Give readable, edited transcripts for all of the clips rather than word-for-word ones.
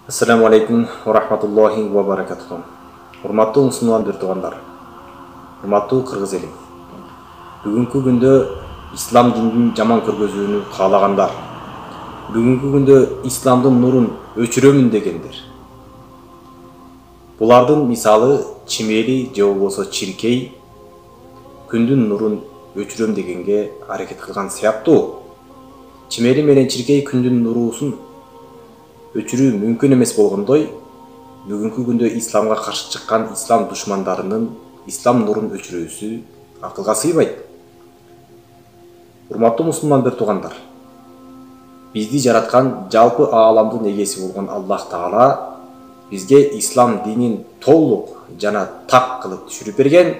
Ассаламу алейкум ва рахматуллахи ва баракатуху. Урматтуу мусулман туугандар, урматтуу кыргыз эли. Бүгүнкү күндө ислам динин жаман көргөзүүнү каалагандар, бүгүнкү күндө исламдын нурун өчүрөмүн дегендер. Булардын мисалы чимели же болбосо чиркей күндүн нурун өчүрөм дегенге аракет кылган сыяктуу. Чимели менен чиркей күндүн нурусун өчүрүү мүмкүн эмес болгондой, бүгүнкү күндө исламга каршы чыккан ислам душмандарынын ислам нурун өчүрүүсү акылга сыйбайт. Урматтуу мусулмандар туугандар, бизди жараткан жалпы ааламдын эгеси болгон Аллах Таала бизге ислам динин толук жана так кылып түшүрүп берген.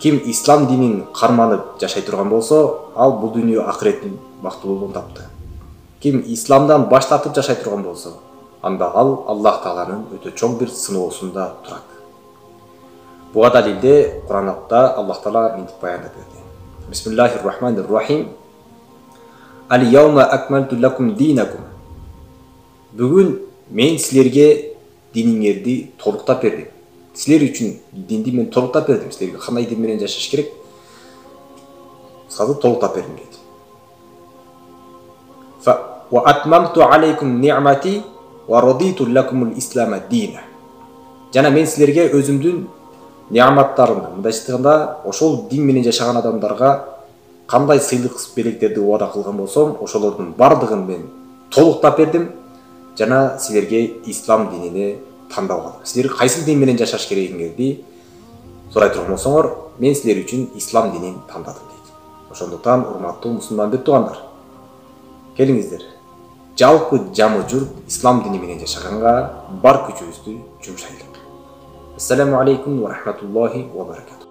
Ким ислам динин карманып жашай турган болсо, ал бул дүйнө акыреттин бактылуулугун тапты. Ким исламдан баш тартып жашай турган болсо, анда ал Аллах Тааланын өтө чоң бир сыноосунда турат. Буга далилде Куранда Аллах Таала мынтип баяндап берди. Бисмиллахир-рахманир-рахим. Ал-яума акмалту лакум динакум. Бүгүн мен силерге диниңерди толуктап бердим. Силер үчүн динди мен толуктап бердим. Силерге кандай дин менен жашаш керек? Сазы толуктап бердим дейт. Wa atmamtu alaykum ni'mati wa raditu lakum al-islam dina. Жана мен силерге өзүмдүн неаматтарымды, мындайча айтканда, ошол дин менен жашаган адамдарга кандай сыйлык белектерди убада кылган болсом, ошолордун бардыгын мен толуктап бердим жана силерге ислам динине тандап алдым. Силер кайсы дин менен жашаш керегиңерди сурай турган болсоңор, мен силер үчүн ислам динин тандадым дейт. Ошондуктан урматтуу мусулман туугандар, келиңиздер, жалпы жамы журт ислам дини менен жашаганга бар күчүбүздү жумшайлык. Ассаламу алейкум ва рахматуллахи ва баракатуху.